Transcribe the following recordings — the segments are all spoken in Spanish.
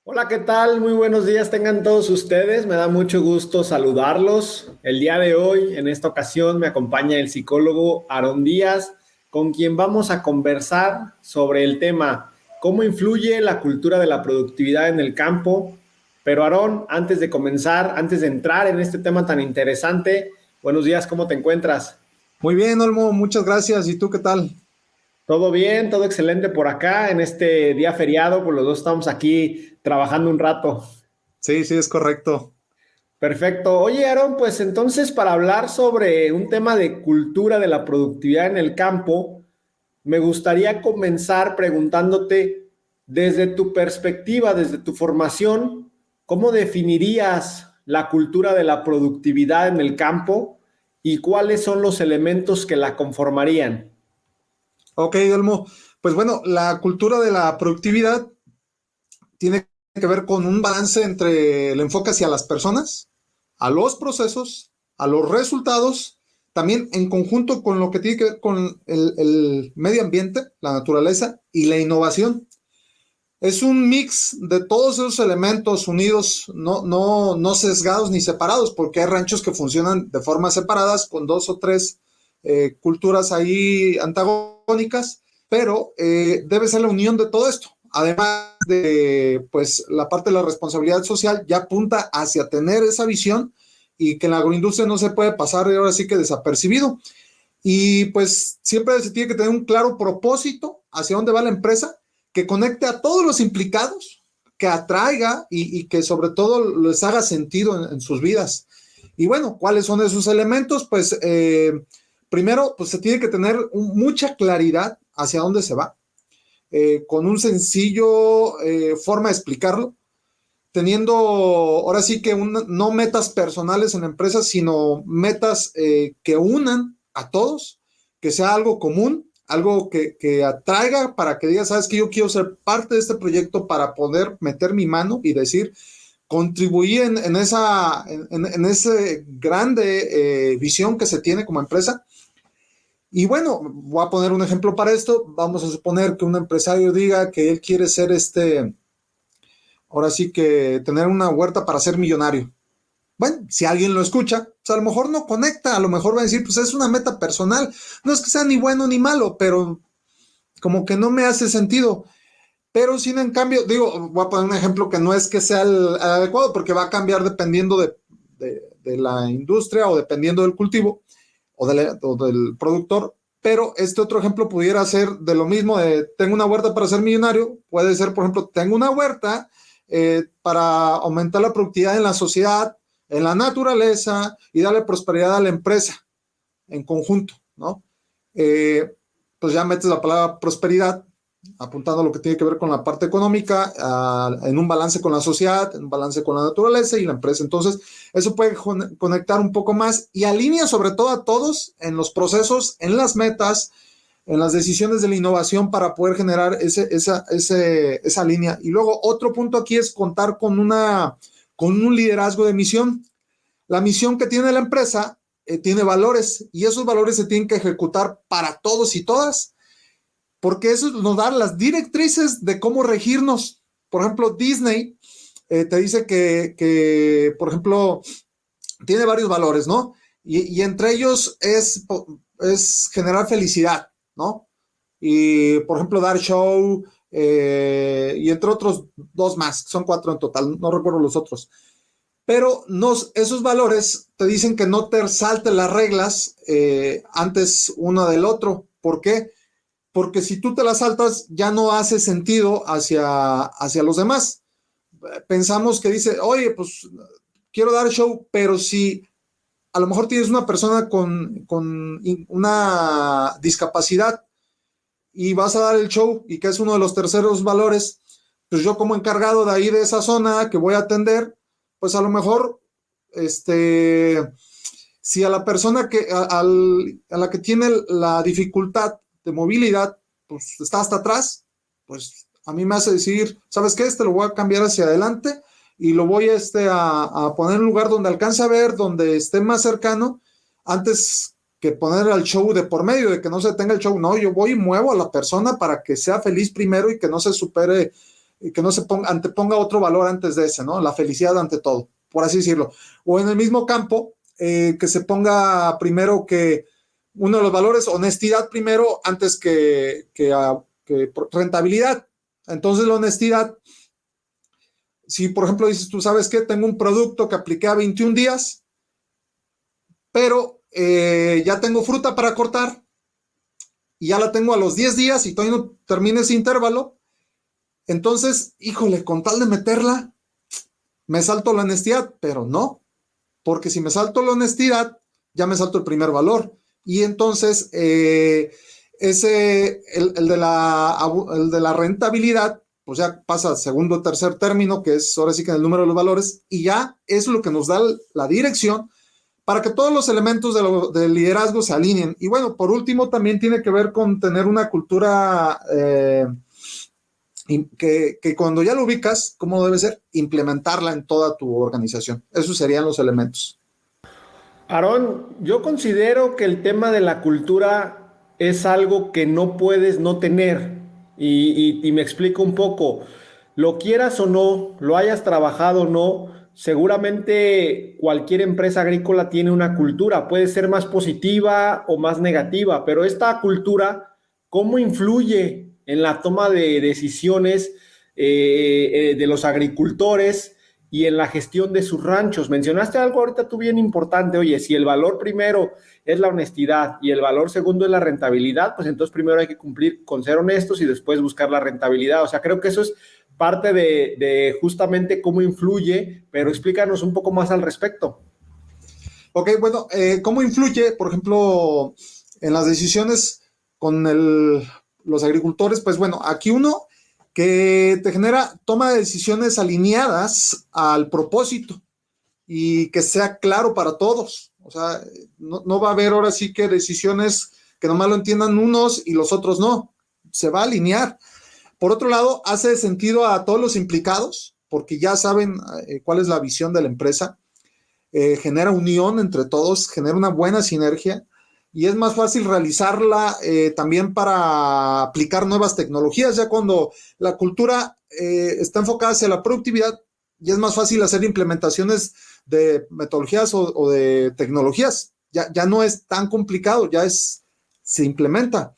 Hola, ¿qué tal? Muy buenos días tengan todos ustedes. Me da mucho gusto saludarlos. El día de hoy, en esta ocasión, me acompaña el psicólogo Aarón Díaz, con quien vamos a conversar sobre el tema, cómo influye la cultura de la productividad en el campo. Pero Aarón, antes de comenzar, antes de entrar en este tema tan interesante, buenos días, ¿cómo te encuentras? Muy bien, Olmo, muchas gracias. ¿Y tú qué tal? Todo bien, todo excelente por acá en este día feriado, pues los dos estamos aquí trabajando un rato. Sí, sí, es correcto. Perfecto. Oye, Aaron, pues entonces para hablar sobre un tema de cultura de la productividad en el campo, me gustaría comenzar preguntándote desde tu perspectiva, desde tu formación, ¿cómo definirías la cultura de la productividad en el campo y cuáles son los elementos que la conformarían? Ok, Olmo. Pues bueno, la cultura de la productividad tiene que ver con un balance entre el enfoque hacia las personas, a los procesos, a los resultados, también en conjunto con lo que tiene que ver con el medio ambiente, la naturaleza y la innovación. Es un mix de todos esos elementos unidos, no sesgados ni separados, porque hay ranchos que funcionan de formas separadas, con dos o tres culturas ahí antagónicas, pero debe ser la unión de todo esto. Además de, pues, la parte de la responsabilidad social ya apunta hacia tener esa visión y que en la agroindustria no se puede pasar ahora sí que desapercibido. Y pues siempre se tiene que tener un claro propósito hacia dónde va la empresa, que conecte a todos los implicados, que atraiga y que sobre todo les haga sentido en sus vidas. Y bueno, ¿cuáles son esos elementos? Pues primero, pues se tiene que tener mucha claridad hacia dónde se va, con un sencillo forma de explicarlo, teniendo ahora sí que no metas personales en la empresa, sino metas que unan a todos, que sea algo común, algo que atraiga para que digas, sabes que yo quiero ser parte de este proyecto para poder meter mi mano y decir, contribuir en ese grande visión que se tiene como empresa. Y bueno, voy a poner un ejemplo para esto. Vamos a suponer que un empresario diga que él quiere ser ahora sí que tener una huerta para ser millonario. Bueno, si alguien lo escucha, pues a lo mejor no conecta, a lo mejor va a decir, pues es una meta personal. No es que sea ni bueno ni malo, pero como que no me hace sentido. Pero sin en cambio, digo, voy a poner un ejemplo que no es que sea el adecuado, porque va a cambiar dependiendo de la industria o dependiendo del cultivo o del productor. Pero este otro ejemplo pudiera ser de lo mismo, de tengo una huerta para ser millonario, puede ser, por ejemplo, tengo una huerta para aumentar la productividad en la sociedad, en la naturaleza y darle prosperidad a la empresa en conjunto, ¿no? Eh, pues ya metes la palabra prosperidad, apuntando a lo que tiene que ver con la parte económica, en un balance con la sociedad, en un balance con la naturaleza y la empresa. Entonces, eso puede conectar un poco más y alinea sobre todo a todos en los procesos, en las metas, en las decisiones de la innovación para poder generar esa línea. Y luego otro punto aquí es contar con un liderazgo de misión. La misión que tiene la empresa tiene valores y esos valores se tienen que ejecutar para todos y todas, porque eso nos da las directrices de cómo regirnos. Por ejemplo, Disney te dice por ejemplo, tiene varios valores, ¿no? Y entre ellos es generar felicidad, ¿no? Y, por ejemplo, dar show, y entre otros dos más, son cuatro en total, no recuerdo los otros. Pero esos valores te dicen que no te salten las reglas antes uno del otro. ¿Por qué? Porque si tú te las saltas ya no hace sentido hacia los demás. Pensamos que dice, oye, pues quiero dar show, pero si a lo mejor tienes una persona con una discapacidad y vas a dar el show y que es uno de los terceros valores, pues yo como encargado de ahí de esa zona que voy a atender, pues a lo mejor, si a la persona a la que tiene la dificultad de movilidad, pues está hasta atrás, pues a mí me hace decir, ¿sabes qué? Lo voy a cambiar hacia adelante y lo voy a poner en un lugar donde alcance a ver, donde esté más cercano, antes que poner al show de por medio, de que no se tenga el show. No, yo voy y muevo a la persona para que sea feliz primero y que no se supere que no se anteponga otro valor antes de ese, ¿no? La felicidad ante todo, por así decirlo. O en el mismo campo, que se ponga primero que uno de los valores, honestidad primero antes que rentabilidad. Entonces la honestidad, si por ejemplo dices, tú sabes que tengo un producto que apliqué a 21 días, pero ya tengo fruta para cortar y ya la tengo a los 10 días y todavía no termine ese intervalo, entonces, híjole, con tal de meterla, me salto la honestidad, pero no, porque si me salto la honestidad, ya me salto el primer valor. Y entonces, el de la rentabilidad, pues ya pasa al segundo o tercer término, que es ahora sí que en el número de los valores, y ya es lo que nos da la dirección para que todos los elementos del liderazgo se alineen. Y bueno, por último, también tiene que ver con tener una cultura que cuando ya lo ubicas, ¿cómo debe ser? Implementarla en toda tu organización. Esos serían los elementos. Aarón, yo considero que el tema de la cultura es algo que no puedes no tener. Y me explico un poco. Lo quieras o no, lo hayas trabajado o no, seguramente cualquier empresa agrícola tiene una cultura. Puede ser más positiva o más negativa, pero esta cultura, ¿cómo influye en la toma de decisiones de los agricultores y en la gestión de sus ranchos? Mencionaste algo ahorita tú bien importante. Oye, si el valor primero es la honestidad y el valor segundo es la rentabilidad, pues entonces primero hay que cumplir con ser honestos y después buscar la rentabilidad. O sea, creo que eso es parte de justamente cómo influye, pero explícanos un poco más al respecto. Ok, bueno, ¿cómo influye, por ejemplo, en las decisiones con los agricultores? Pues bueno, aquí uno que te genera toma de decisiones alineadas al propósito y que sea claro para todos. O sea, no va a haber ahora sí que decisiones que nomás lo entiendan unos y los otros no. Se va a alinear. Por otro lado, hace sentido a todos los implicados, porque ya saben cuál es la visión de la empresa. Genera unión entre todos, genera una buena sinergia y es más fácil realizarla también para aplicar nuevas tecnologías. Ya cuando la cultura está enfocada hacia la productividad, ya es más fácil hacer implementaciones de metodologías o de tecnologías. Ya no es tan complicado, se implementa.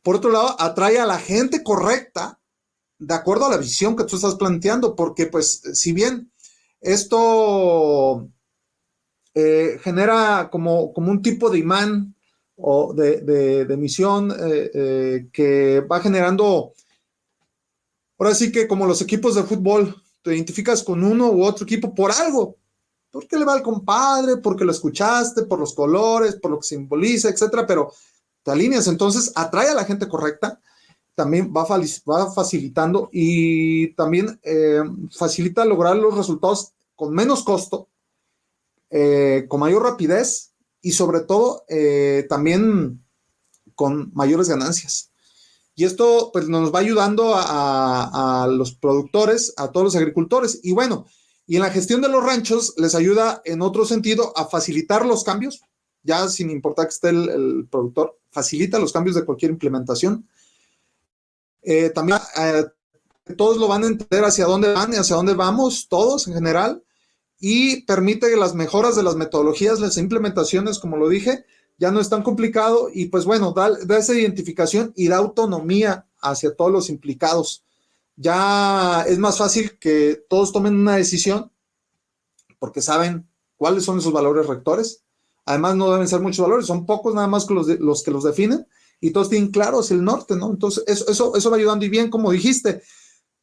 Por otro lado, atrae a la gente correcta de acuerdo a la visión que tú estás planteando, porque pues si bien esto genera como un tipo de imán o de emisión que va generando, ahora sí que como los equipos de fútbol, te identificas con uno u otro equipo por algo, porque le va al compadre, porque lo escuchaste, por los colores, por lo que simboliza, etcétera, pero te alineas, entonces atrae a la gente correcta, también va facilitando y también facilita lograr los resultados con menos costo, con mayor rapidez y sobre todo también con mayores ganancias. Y esto pues nos va ayudando a los productores, a todos los agricultores. Y bueno, y en la gestión de los ranchos les ayuda en otro sentido a facilitar los cambios, ya sin importar que esté el productor, facilita los cambios de cualquier implementación. También todos lo van a entender hacia dónde van y hacia dónde vamos, todos en general, y permite que las mejoras de las metodologías, las implementaciones, como lo dije, ya no es tan complicado y pues bueno, da esa identificación y da autonomía hacia todos los implicados. Ya es más fácil que todos tomen una decisión porque saben cuáles son esos valores rectores. Además, no deben ser muchos valores, son pocos nada más los que los definen y todos tienen claros el norte, ¿no? Entonces, eso va ayudando. Y bien, como dijiste,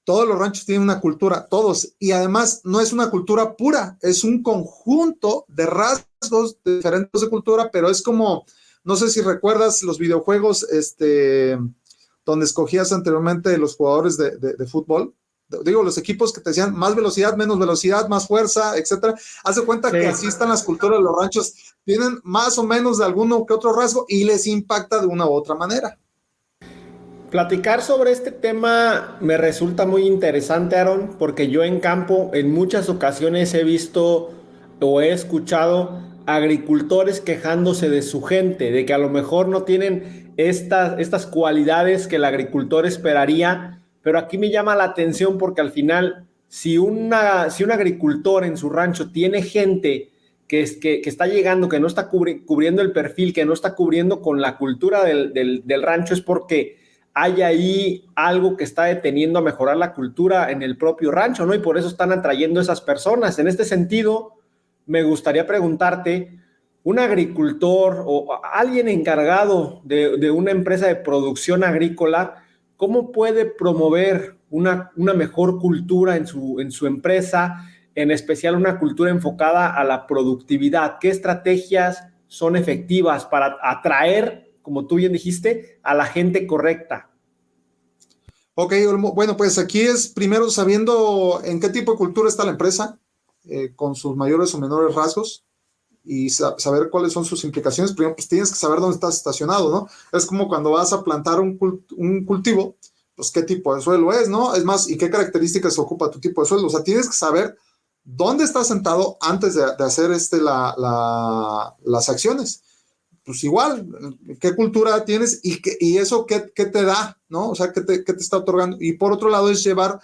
todos los ranchos tienen una cultura, todos. Y además no es una cultura pura, es un conjunto de rasgos diferentes de cultura, pero es como, no sé si recuerdas los videojuegos donde escogías anteriormente los jugadores de fútbol. Digo, los equipos que te decían más velocidad, menos velocidad, más fuerza, etcétera. Haz de cuenta que así están las culturas de los ranchos. Tienen más o menos de alguno que otro rasgo y les impacta de una u otra manera. Platicar sobre este tema me resulta muy interesante, Aaron, porque yo en campo en muchas ocasiones he visto o he escuchado agricultores quejándose de su gente, de que a lo mejor no tienen estas cualidades que el agricultor esperaría, pero aquí me llama la atención porque al final, si un agricultor en su rancho tiene gente que está llegando, que no está cubriendo el perfil, que no está cubriendo con la cultura del rancho, es porque hay ahí algo que está deteniendo a mejorar la cultura en el propio rancho, ¿no? Y por eso están atrayendo esas personas. En este sentido, me gustaría preguntarte, un agricultor o alguien encargado de una empresa de producción agrícola, ¿cómo puede promover una mejor cultura en su empresa, en especial una cultura enfocada a la productividad? ¿Qué estrategias son efectivas para atraer, como tú bien dijiste, a la gente correcta? Ok, Olmo. Bueno, pues aquí es primero sabiendo en qué tipo de cultura está la empresa, con sus mayores o menores rasgos, y saber cuáles son sus implicaciones. Primero, pues tienes que saber dónde estás estacionado, ¿no? Es como cuando vas a plantar un cultivo, pues qué tipo de suelo es, ¿no? Es más, y qué características ocupa tu tipo de suelo. O sea, tienes que saber dónde estás sentado antes de hacer las acciones. Pues igual, qué cultura tienes y eso qué te da, ¿no? O sea, qué te está otorgando. Y por otro lado es llevar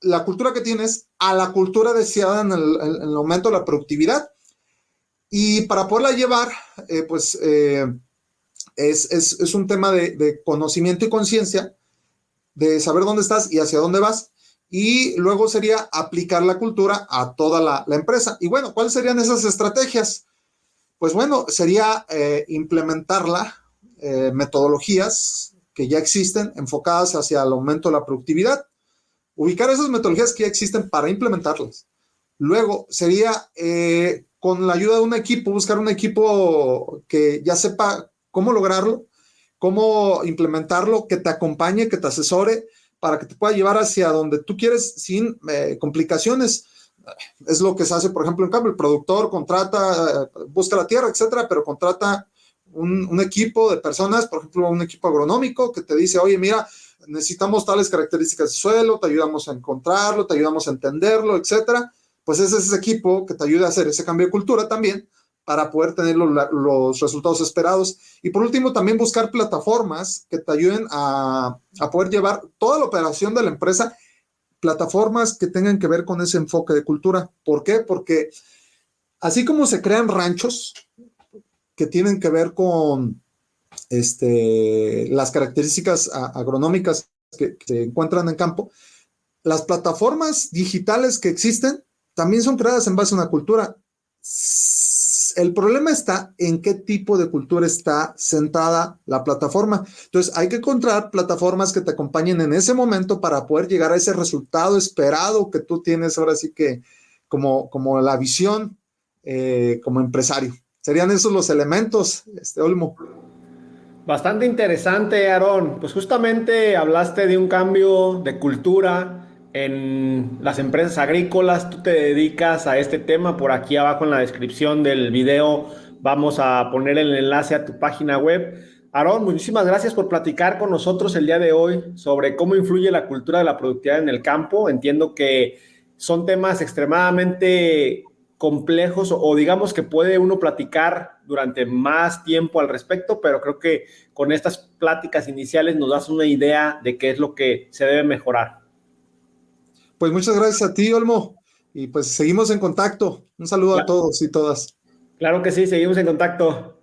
la cultura que tienes a la cultura deseada en el aumento de la productividad. Y para poderla llevar, pues es un tema de conocimiento y conciencia, de saber dónde estás y hacia dónde vas. Y luego sería aplicar la cultura a toda la empresa. Y bueno, ¿cuáles serían esas estrategias? Pues bueno, sería implementarla, metodologías que ya existen enfocadas hacia el aumento de la productividad, ubicar esas metodologías que ya existen para implementarlas. Luego sería, con la ayuda de un equipo, buscar un equipo que ya sepa cómo lograrlo, cómo implementarlo, que te acompañe, que te asesore, para que te pueda llevar hacia donde tú quieres sin complicaciones. Es lo que se hace, por ejemplo, en cambio, el productor contrata, busca la tierra, etcétera, pero contrata un equipo de personas, por ejemplo, un equipo agronómico que te dice, oye, mira, necesitamos tales características de suelo, te ayudamos a encontrarlo, te ayudamos a entenderlo, etcétera. Pues ese es ese equipo que te ayuda a hacer ese cambio de cultura también para poder tener los resultados esperados. Y por último, también buscar plataformas que te ayuden a poder llevar toda la operación de la empresa, plataformas que tengan que ver con ese enfoque de cultura. ¿Por qué? Porque así como se crean ranchos que tienen que ver con las características agronómicas que se encuentran en campo, las plataformas digitales que existen también son creadas en base a una cultura. El problema está en qué tipo de cultura está sentada la plataforma. Entonces, hay que encontrar plataformas que te acompañen en ese momento para poder llegar a ese resultado esperado que tú tienes ahora sí que como la visión como empresario. Serían esos los elementos, Olmo. Bastante interesante, Aarón. Pues justamente hablaste de un cambio de cultura en las empresas agrícolas. Tú te dedicas a este tema. Por aquí abajo en la descripción del video vamos a poner el enlace a tu página web. Aarón, muchísimas gracias por platicar con nosotros el día de hoy sobre cómo influye la cultura de la productividad en el campo. Entiendo que son temas extremadamente complejos o digamos que puede uno platicar durante más tiempo al respecto, pero creo que con estas pláticas iniciales nos das una idea de qué es lo que se debe mejorar. Pues muchas gracias a ti, Olmo. Y pues seguimos en contacto. Un saludo a todos y todas. Claro que sí, seguimos en contacto.